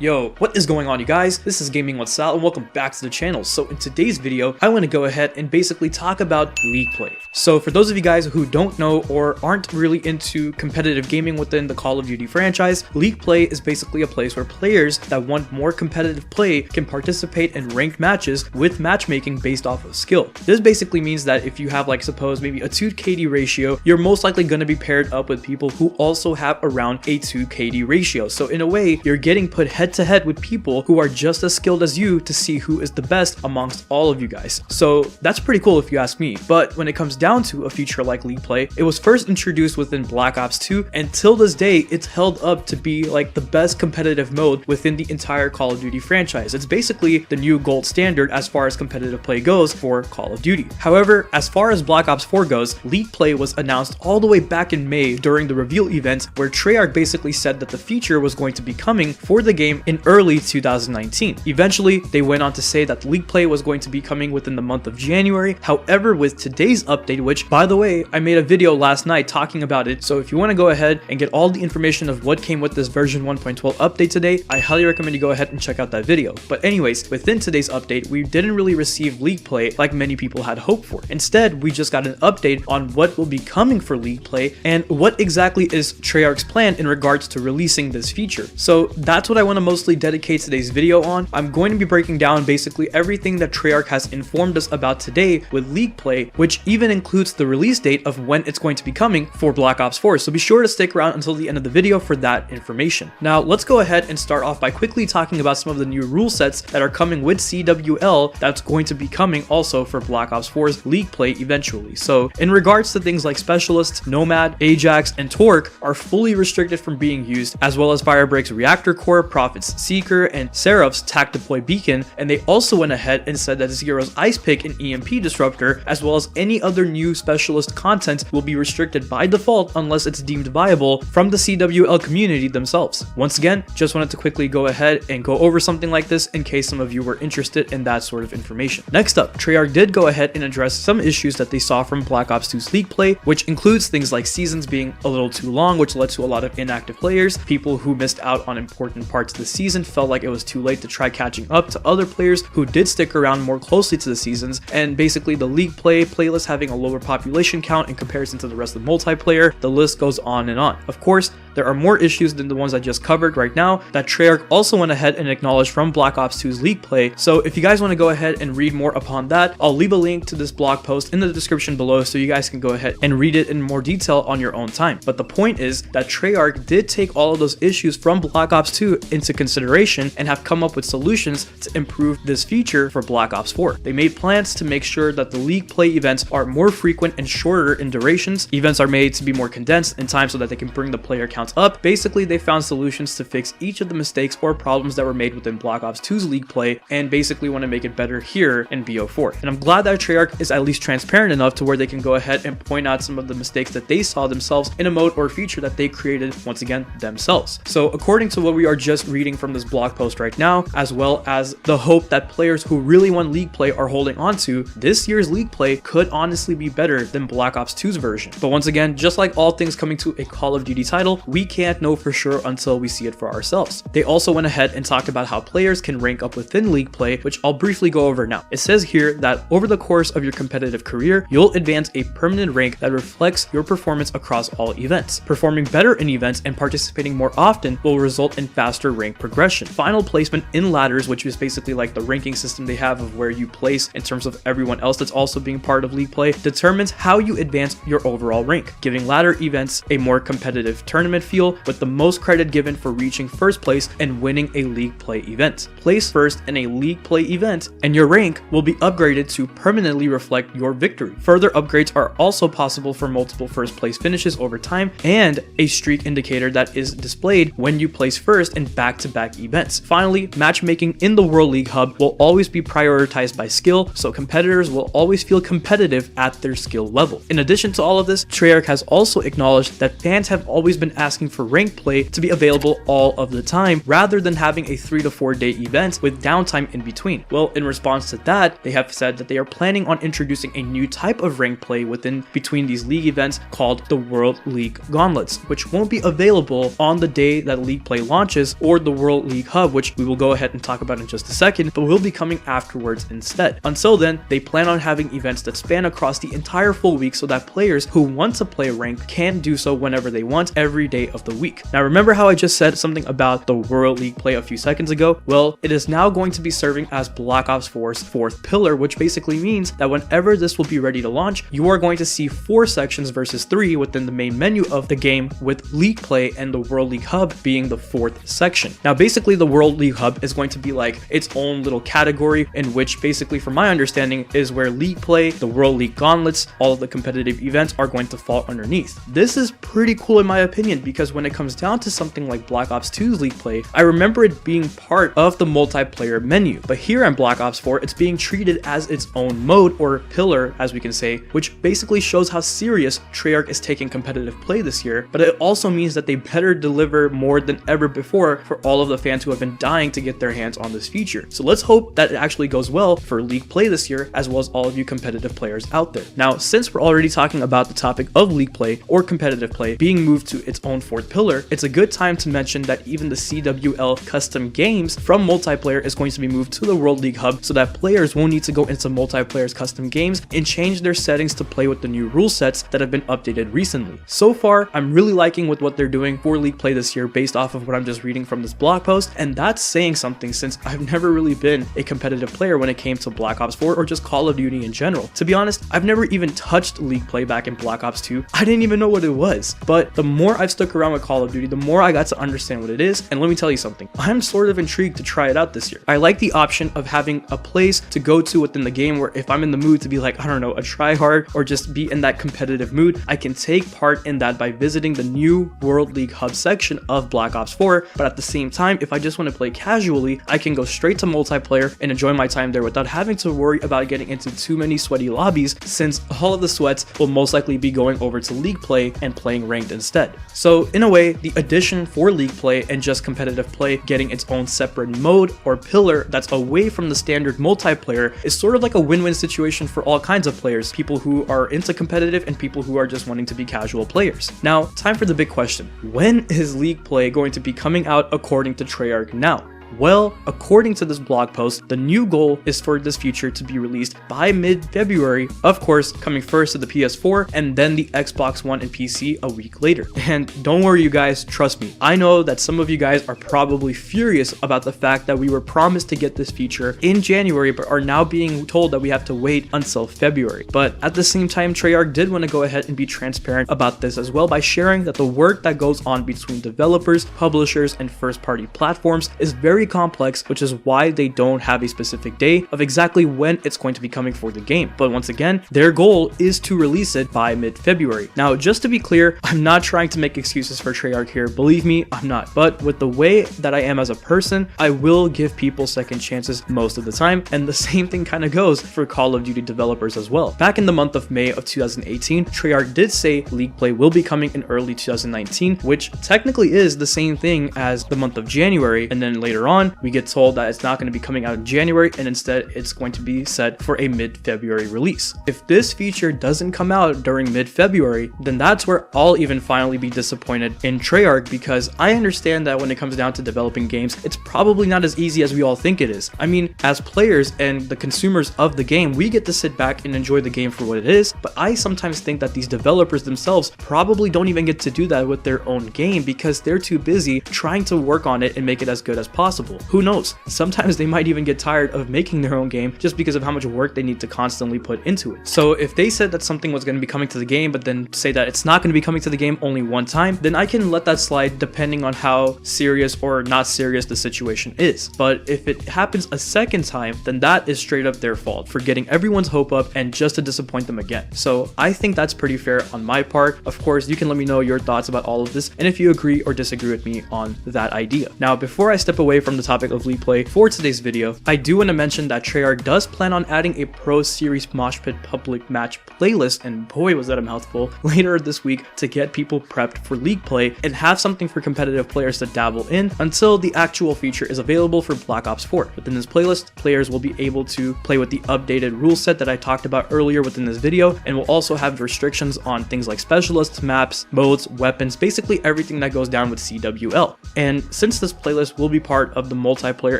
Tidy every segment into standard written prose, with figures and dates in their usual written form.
Yo, what is going on, you guys? This is GamingWithSal and welcome back to the channel. So in today's video, I want to go ahead and basically talk about League play. So for those of you guys who don't know or aren't really into competitive gaming within the Call of Duty franchise, League play is basically a place where players that want more competitive play can participate in ranked matches with matchmaking based off of skill. This basically means that if you have, like, suppose maybe a 2 KD ratio, you're most likely going to be paired up with people who also have around a 2 KD ratio. So in a way, you're getting put head to head with people who are just as skilled as you to see who is the best amongst all of you guys. So that's pretty cool if you ask me. But when it comes down to a feature like League play, it was first introduced within Black Ops 2, and till this day it's held up to be like the best competitive mode within the entire Call of Duty franchise. It's basically the new gold standard as far as competitive play goes for Call of Duty. However, as far as Black Ops 4 goes, League play was announced all the way back in May during the reveal event, where Treyarch basically said that the feature was going to be coming for the game in early 2019. Eventually, they went on to say that League play was going to be coming within the month of January. However, with today's update, which by the way, I made a video last night talking about it, so if you want to go ahead and get all the information of what came with this version 1.12 update today, I highly recommend you go ahead and check out that video. But anyways, within today's update, we didn't really receive League play like many people had hoped for. Instead, we just got an update on what will be coming for League play and what exactly is Treyarch's plan in regards to releasing this feature. So that's what I want to mostly dedicate today's video on. I'm going to be breaking down basically everything that Treyarch has informed us about today with League play, which even includes the release date of when it's going to be coming for Black Ops 4. So be sure to stick around until the end of the video for that information. Now let's go ahead and start off by quickly talking about some of the new rule sets that are coming with CWL that's going to be coming also for Black Ops 4's League play eventually. So in regards to things like Specialist, Nomad, Ajax, and Torque are fully restricted from being used, as well as Firebreak's Reactor Core, Prophet's Seeker, and Seraph's Tac Deploy Beacon. And they also went ahead and said that Zero's Ice Pick and EMP Disruptor, as well as any other new Specialist content, will be restricted by default unless it's deemed viable from the CWL community themselves. Once again, just wanted to quickly go ahead and go over something like this in case some of you were interested in that sort of information. Next up, Treyarch did go ahead and address some issues that they saw from Black Ops 2's League play, which includes things like seasons being a little too long, which led to a lot of inactive players. People who missed out on important parts of the season felt like it was too late to try catching up to other players who did stick around more closely to the seasons, and basically the League play playlist having a lower population count in comparison to the rest of the multiplayer. The list goes on and on. Of course, there are more issues than the ones I just covered right now that Treyarch also went ahead and acknowledged from Black Ops 2's League play. So if you guys want to go ahead and read more upon that, I'll leave a link to this blog post in the description below so you guys can go ahead and read it in more detail on your own time. But the point is that Treyarch did take all of those issues from Black Ops 2 into consideration and have come up with solutions to improve this feature for Black Ops 4. They made plans to make sure that the League play events are more frequent and shorter in durations. Events are made to be more condensed in time so that they can bring the player counts up. Basically, they found solutions to fix each of the mistakes or problems that were made within Black Ops 2's League play and basically want to make it better here in BO4. And I'm glad that Treyarch is at least transparent enough to where they can go ahead and point out some of the mistakes that they saw themselves in a mode or feature that they created, once again, themselves. So according to what we are just reading from this blog post right now, as well as the hope that players who really want League play are holding on to, this year's League play could honestly be better than Black Ops 2's version. But once again, just like all things coming to a Call of Duty title, we can't know for sure until we see it for ourselves. They also went ahead and talked about how players can rank up within League play, which I'll briefly go over now. It says here that over the course of your competitive career, you'll advance a permanent rank that reflects your performance across all events. Performing better in events and participating more often will result in faster rank progression. Final placement in ladders, which is basically like the ranking system they have of where you place in terms of everyone else that's also being part of League play, determines how you advance your overall rank, giving ladder events a more competitive tournament feel, with the most credit given for reaching first place and winning a League play event. Place first in a League play event and your rank will be upgraded to permanently reflect your victory. Further upgrades are also possible for multiple first place finishes over time, and a streak indicator that is displayed when you place first in back-to-back events. Finally, matchmaking in the World League hub will always be prioritized by skill, so competitors will always feel competitive at their skill level. In addition to all of this, Treyarch has also acknowledged that fans have always been asking asking for ranked play to be available all of the time rather than having a 3 to 4 day event with downtime in between. Well, in response to that, they have said that they are planning on introducing a new type of ranked play between these league events called the World League Gauntlets, which won't be available on the day that League Play launches or the World League Hub, which we will go ahead and talk about in just a second, but will be coming afterwards instead. Until then, they plan on having events that span across the entire full week so that players who want to play ranked can do so whenever they want every day of the week. Now remember how I just said something about the World League Play a few seconds ago? Well, it is now going to be serving as Black Ops 4's fourth pillar, which basically means that whenever this will be ready to launch, you are going to see 4 sections versus 3 within the main menu of the game, with League Play and the World League Hub being the 4th section. Now basically the World League Hub is going to be like its own little category, in which basically from my understanding is where League Play, the World League Gauntlets, all of the competitive events are going to fall underneath. This is pretty cool in my opinion, because when it comes down to something like Black Ops 2's League Play, I remember it being part of the multiplayer menu, but here on Black Ops 4 it's being treated as its own mode, or pillar as we can say, which basically shows how serious Treyarch is taking competitive play this year, but it also means that they better deliver more than ever before for all of the fans who have been dying to get their hands on this feature. So let's hope that it actually goes well for League Play this year, as well as all of you competitive players out there. Now, since we're already talking about the topic of League Play or competitive play being moved to its own 4th pillar, it's a good time to mention that even the CWL custom games from multiplayer is going to be moved to the World League Hub, so that players won't need to go into multiplayer's custom games and change their settings to play with the new rule sets that have been updated recently. So far, I'm really liking with what they're doing for League Play this year based off of what I'm just reading from this blog post, and that's saying something since I've never really been a competitive player when it came to Black Ops 4 or just Call of Duty in general. To be honest, I've never even touched League Play back in Black Ops 2. I didn't even know what it was, but the more I've stuck around with Call of Duty, the more I got to understand what it is, and let me tell you something, I'm sort of intrigued to try it out this year. I like the option of having a place to go to within the game where if I'm in the mood to be like, I don't know, a tryhard or just be in that competitive mood, I can take part in that by visiting the new World League Hub section of Black Ops 4, but at the same time, if I just want to play casually, I can go straight to multiplayer and enjoy my time there without having to worry about getting into too many sweaty lobbies, since all of the sweats will most likely be going over to League Play and playing ranked instead. So in a way, the addition for League Play and just competitive play getting its own separate mode or pillar that's away from the standard multiplayer is sort of like a win-win situation for all kinds of players, people who are into competitive and people who are just wanting to be casual players. Now, time for the big question. When is League Play going to be coming out according to Treyarch now? Well, according to this blog post, the new goal is for this feature to be released by mid-February, of course coming first to the PS4 and then the Xbox One and PC a week later. And don't worry you guys, trust me, I know that some of you guys are probably furious about the fact that we were promised to get this feature in January but are now being told that we have to wait until February. But at the same time, Treyarch did want to go ahead and be transparent about this as well by sharing that the work that goes on between developers, publishers, and first-party platforms is very complex, which is why they don't have a specific day of exactly when it's going to be coming for the game. But once again, their goal is to release it by mid-February. Now, just to be clear, I'm not trying to make excuses for Treyarch here. Believe me, I'm not. But with the way that I am as a person, I will give people second chances most of the time, and the same thing kind of goes for Call of Duty developers as well. Back in the month of May of 2018, Treyarch did say League Play will be coming in early 2019, which technically is the same thing as the month of January, and then later on, we get told that it's not going to be coming out in January and instead it's going to be set for a mid-February release. If this feature doesn't come out during mid-February, then that's where I'll even finally be disappointed in Treyarch, because I understand that when it comes down to developing games, it's probably not as easy as we all think it is. I mean, as players and the consumers of the game, we get to sit back and enjoy the game for what it is, but I sometimes think that these developers themselves probably don't even get to do that with their own game because they're too busy trying to work on it and make it as good as possible. Who knows? Sometimes they might even get tired of making their own game just because of how much work they need to constantly put into it. So if they said that something was going to be coming to the game, but then say that it's not going to be coming to the game only one time, then I can let that slide depending on how serious or not serious the situation is. But if it happens a second time, then that is straight up their fault for getting everyone's hope up and just to disappoint them again. So I think that's pretty fair on my part. Of course, you can let me know your thoughts about all of this and if you agree or disagree with me on that idea. Now, before I step away from the topic of League Play for today's video, I do want to mention that Treyarch does plan on adding a Pro Series Mosh Pit public match playlist, and boy was that a mouthful, later this week to get people prepped for League Play and have something for competitive players to dabble in until the actual feature is available for Black Ops 4. Within this playlist, players will be able to play with the updated rule set that I talked about earlier within this video, and will also have restrictions on things like specialists, maps, modes, weapons, basically everything that goes down with CWL. And since this playlist will be part of the multiplayer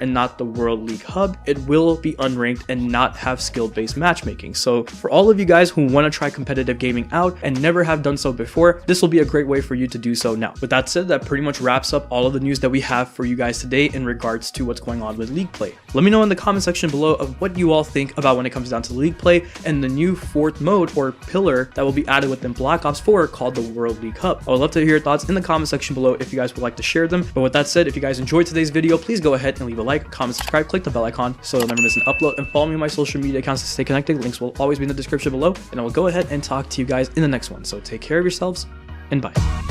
and not the World League hub, it will be unranked and not have skill-based matchmaking. So for all of you guys who want to try competitive gaming out and never have done so before, this will be a great way for you to do so now. With that said, that pretty much wraps up all of the news that we have for you guys today in regards to what's going on with League Play. Let me know in the comment section below of what you all think about when it comes down to League Play and the new fourth mode or pillar that will be added within Black Ops 4 called the World League Hub. I would love to hear your thoughts in the comment section below if you guys would like to share them. But with that said, if you guys enjoyed today's video, please go ahead and leave a like, comment, subscribe, click the bell icon so you'll never miss an upload, and follow me on my social media accounts to stay connected. Links will always be in the description below, and I will go ahead and talk to you guys in the next one. So take care of yourselves and bye.